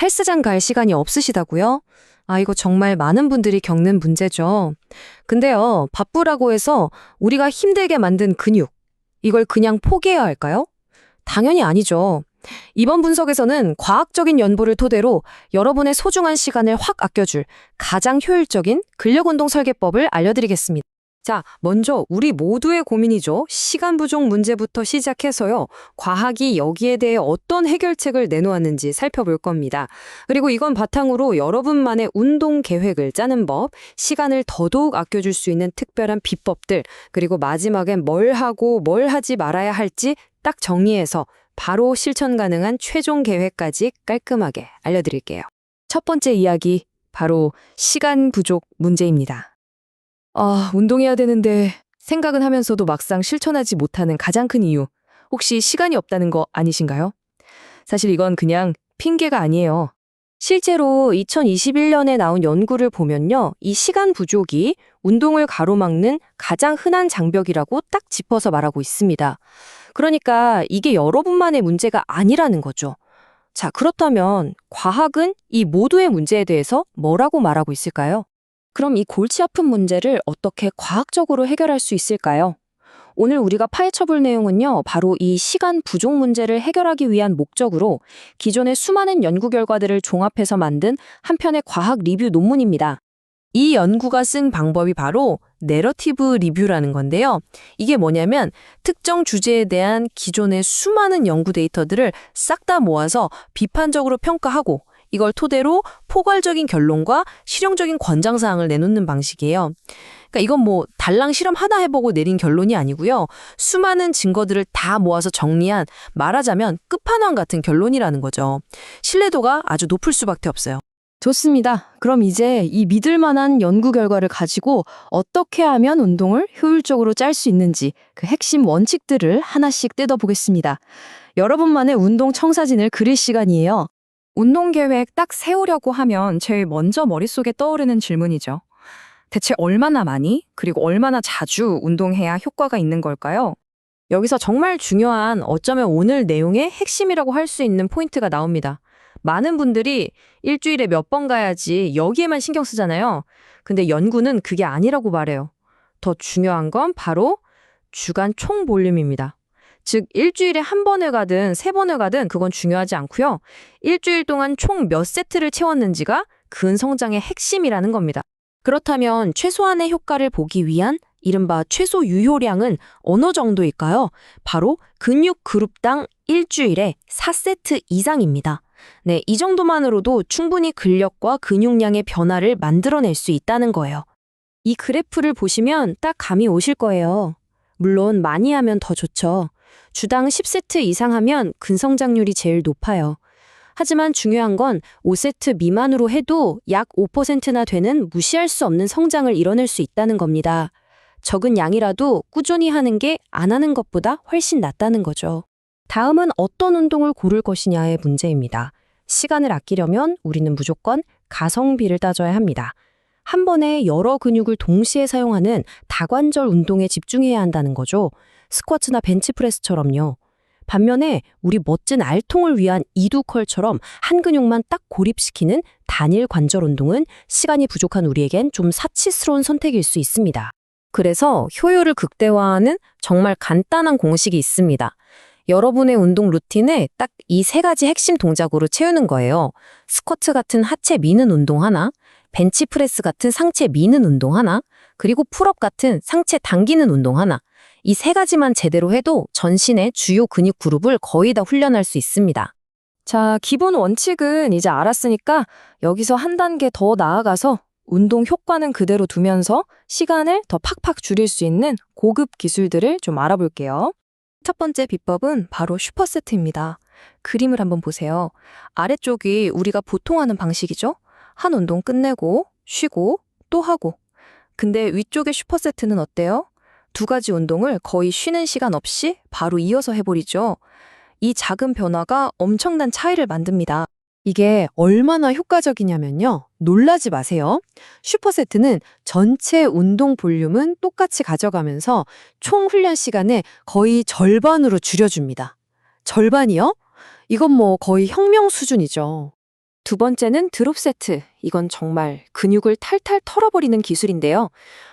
헬스장 갈 시간이 없으시다고요? 이거 정말 많은 분들이 겪는 문제죠. 근데요, 바쁘라고 해서 우리가 힘들게 만든 근육, 이걸 그냥 포기해야 할까요? 당연히 아니죠. 이번 분석에서는 과학적인 연보를 토대로 여러분의 소중한 시간을 확 아껴줄 가장 효율적인 근력운동 설계법을 알려드리겠습니다. 자, 먼저 우리 모두의 고민이죠. 시간 부족 문제부터 시작해서요. 과학이 여기에 대해 어떤 해결책을 내놓았는지 살펴볼 겁니다. 그리고 이건 바탕으로 여러분만의 운동 계획을 짜는 법, 시간을 더더욱 아껴줄 수 있는 특별한 비법들, 그리고 마지막엔 뭘 하고 뭘 하지 말아야 할지 딱 정리해서 바로 실천 가능한 최종 계획까지 깔끔하게 알려드릴게요. 첫 번째 이야기, 바로 시간 부족 문제입니다. 운동해야 되는데 생각은 하면서도 막상 실천하지 못하는 가장 큰 이유, 혹시 시간이 없다는 거 아니신가요? 사실 이건 그냥 핑계가 아니에요. 실제로 2021년에 나온 연구를 보면요, 이 시간 부족이 운동을 가로막는 가장 흔한 장벽이라고 딱 짚어서 말하고 있습니다. 그러니까 이게 여러분만의 문제가 아니라는 거죠. 자, 그렇다면 과학은 이 모두의 문제에 대해서 뭐라고 말하고 있을까요? 그럼 이 골치 아픈 문제를 어떻게 과학적으로 해결할 수 있을까요? 오늘 우리가 파헤쳐볼 내용은요, 바로 이 시간 부족 문제를 해결하기 위한 목적으로 기존의 수많은 연구 결과들을 종합해서 만든 한 편의 과학 리뷰 논문입니다. 이 연구가 쓴 방법이 바로 내러티브 리뷰라는 건데요. 이게 뭐냐면 특정 주제에 대한 기존의 수많은 연구 데이터들을 싹 다 모아서 비판적으로 평가하고 이걸 토대로 포괄적인 결론과 실용적인 권장사항을 내놓는 방식이에요. 그러니까 이건 달랑 실험 하나 해보고 내린 결론이 아니고요. 수많은 증거들을 다 모아서 정리한, 말하자면 끝판왕 같은 결론이라는 거죠. 신뢰도가 아주 높을 수밖에 없어요. 좋습니다. 그럼 이제 이 믿을 만한 연구 결과를 가지고 어떻게 하면 운동을 효율적으로 짤 수 있는지 그 핵심 원칙들을 하나씩 뜯어보겠습니다. 여러분만의 운동 청사진을 그릴 시간이에요. 운동 계획 딱 세우려고 하면 제일 먼저 머릿속에 떠오르는 질문이죠. 대체 얼마나 많이, 그리고 얼마나 자주 운동해야 효과가 있는 걸까요? 여기서 정말 중요한, 어쩌면 오늘 내용의 핵심이라고 할 수 있는 포인트가 나옵니다. 많은 분들이 일주일에 몇 번 가야지 여기에만 신경 쓰잖아요. 근데 연구는 그게 아니라고 말해요. 더 중요한 건 바로 주간 총 볼륨입니다. 즉 일주일에 한 번을 가든 세 번을 가든 그건 중요하지 않고요. 일주일 동안 총 몇 세트를 채웠는지가 근성장의 핵심이라는 겁니다. 그렇다면 최소한의 효과를 보기 위한 이른바 최소 유효량은 어느 정도일까요? 바로 근육 그룹당 일주일에 4세트 이상입니다. 네, 이 정도만으로도 충분히 근력과 근육량의 변화를 만들어낼 수 있다는 거예요. 이 그래프를 보시면 딱 감이 오실 거예요. 물론 많이 하면 더 좋죠. 주당 10세트 이상 하면 근성장률이 제일 높아요. 하지만 중요한 건 5세트 미만으로 해도 약 5%나 되는 무시할 수 없는 성장을 이뤄낼 수 있다는 겁니다. 적은 양이라도 꾸준히 하는 게 안 하는 것보다 훨씬 낫다는 거죠. 다음은 어떤 운동을 고를 것이냐의 문제입니다. 시간을 아끼려면 우리는 무조건 가성비를 따져야 합니다. 한 번에 여러 근육을 동시에 사용하는 다관절 운동에 집중해야 한다는 거죠. 스쿼트나 벤치프레스처럼요. 반면에 우리 멋진 알통을 위한 이두컬처럼 한 근육만 딱 고립시키는 단일 관절 운동은 시간이 부족한 우리에겐 좀 사치스러운 선택일 수 있습니다. 그래서 효율을 극대화하는 정말 간단한 공식이 있습니다. 여러분의 운동 루틴에 딱 이 세 가지 핵심 동작으로 채우는 거예요. 스쿼트 같은 하체 미는 운동 하나, 벤치프레스 같은 상체 미는 운동 하나, 그리고 풀업 같은 상체 당기는 운동 하나. 이 세 가지만 제대로 해도 전신의 주요 근육 그룹을 거의 다 훈련할 수 있습니다. 자, 기본 원칙은 이제 알았으니까 여기서 한 단계 더 나아가서 운동 효과는 그대로 두면서 시간을 더 팍팍 줄일 수 있는 고급 기술들을 좀 알아볼게요. 첫 번째 비법은 바로 슈퍼세트입니다. 그림을 한번 보세요. 아래쪽이 우리가 보통 하는 방식이죠. 한 운동 끝내고 쉬고 또 하고. 근데 위쪽의 슈퍼세트는 어때요? 두 가지 운동을 거의 쉬는 시간 없이 바로 이어서 해버리죠. 이 작은 변화가 엄청난 차이를 만듭니다. 이게 얼마나 효과적이냐면요. 놀라지 마세요. 슈퍼세트는 전체 운동 볼륨은 똑같이 가져가면서 총 훈련 시간을 거의 절반으로 줄여줍니다. 절반이요? 이건 거의 혁명 수준이죠. 두 번째는 드롭 세트. 이건 정말 근육을 탈탈 털어버리는 기술인데요.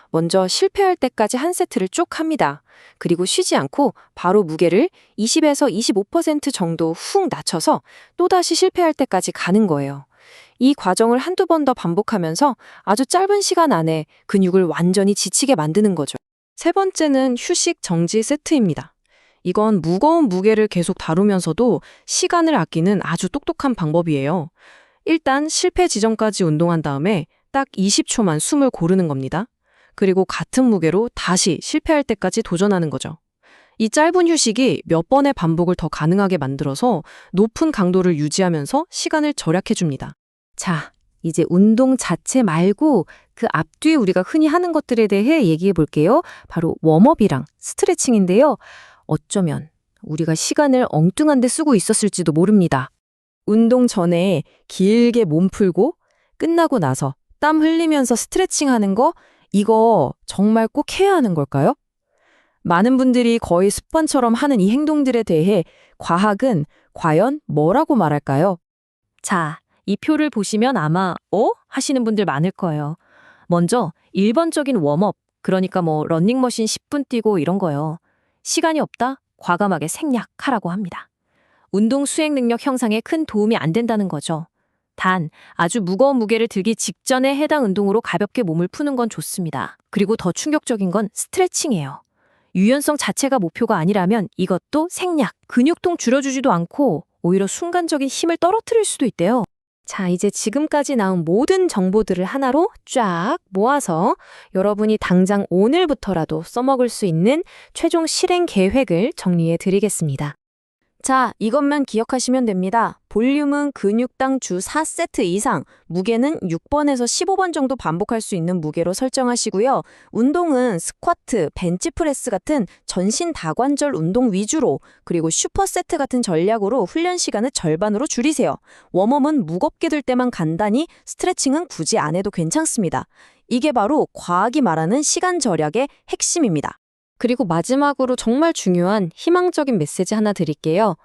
먼저 실패할 때까지 한 세트를 쭉 합니다. 그리고 쉬지 않고 바로 무게를 20에서 25% 정도 훅 낮춰서 또다시 실패할 때까지 가는 거예요. 이 과정을 한두 번 더 반복하면서 아주 짧은 시간 안에 근육을 완전히 지치게 만드는 거죠. 세 번째는 휴식 정지 세트입니다. 이건 무거운 무게를 계속 다루면서도 시간을 아끼는 아주 똑똑한 방법이에요. 일단 실패 지점까지 운동한 다음에 딱 20초만 숨을 고르는 겁니다. 그리고 같은 무게로 다시 실패할 때까지 도전하는 거죠. 이 짧은 휴식이 몇 번의 반복을 더 가능하게 만들어서 높은 강도를 유지하면서 시간을 절약해 줍니다. 자, 이제 운동 자체 말고 그 앞뒤에 우리가 흔히 하는 것들에 대해 얘기해 볼게요. 바로 웜업이랑 스트레칭인데요. 어쩌면 우리가 시간을 엉뚱한 데 쓰고 있었을지도 모릅니다. 운동 전에 길게 몸 풀고 끝나고 나서 땀 흘리면서 스트레칭 하는 거, 이거 정말 꼭 해야 하는 걸까요? 많은 분들이 거의 습관처럼 하는 이 행동들에 대해 과학은 과연 뭐라고 말할까요? 자, 이 표를 보시면 아마 하시는 분들 많을 거예요. 먼저 1번적인 웜업, 그러니까 러닝머신 10분 뛰고 이런 거요. 시간이 없다? 과감하게 생략하라고 합니다. 운동 수행 능력 형상에 큰 도움이 안 된다는 거죠. 단, 아주 무거운 무게를 들기 직전에 해당 운동으로 가볍게 몸을 푸는 건 좋습니다. 그리고 더 충격적인 건 스트레칭이에요. 유연성 자체가 목표가 아니라면 이것도 생략, 근육통 줄여주지도 않고 오히려 순간적인 힘을 떨어뜨릴 수도 있대요. 자, 이제 지금까지 나온 모든 정보들을 하나로 쫙 모아서 여러분이 당장 오늘부터라도 써먹을 수 있는 최종 실행 계획을 정리해 드리겠습니다. 자, 이것만 기억하시면 됩니다. 볼륨은 근육당 주 4세트 이상, 무게는 6번에서 15번 정도 반복할 수 있는 무게로 설정하시고요. 운동은 스쿼트, 벤치프레스 같은 전신 다관절 운동 위주로, 그리고 슈퍼세트 같은 전략으로 훈련 시간을 절반으로 줄이세요. 웜업은 무겁게 들 때만 간단히, 스트레칭은 굳이 안 해도 괜찮습니다. 이게 바로 과학이 말하는 시간 절약의 핵심입니다. 그리고 마지막으로 정말 중요한 희망적인 메시지 하나 드릴게요.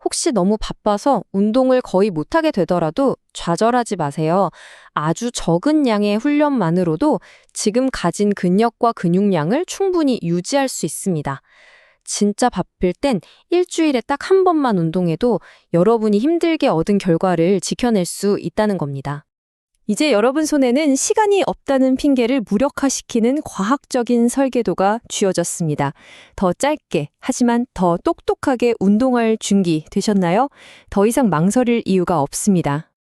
혹시 너무 바빠서 운동을 거의 못하게 되더라도 좌절하지 마세요. 아주 적은 양의 훈련만으로도 지금 가진 근력과 근육량을 충분히 유지할 수 있습니다. 진짜 바쁠 땐 일주일에 딱 한 번만 운동해도 여러분이 힘들게 얻은 결과를 지켜낼 수 있다는 겁니다. 이제 여러분 손에는 시간이 없다는 핑계를 무력화시키는 과학적인 설계도가 쥐어졌습니다. 더 짧게, 하지만 더 똑똑하게 운동할 준비 되셨나요? 더 이상 망설일 이유가 없습니다.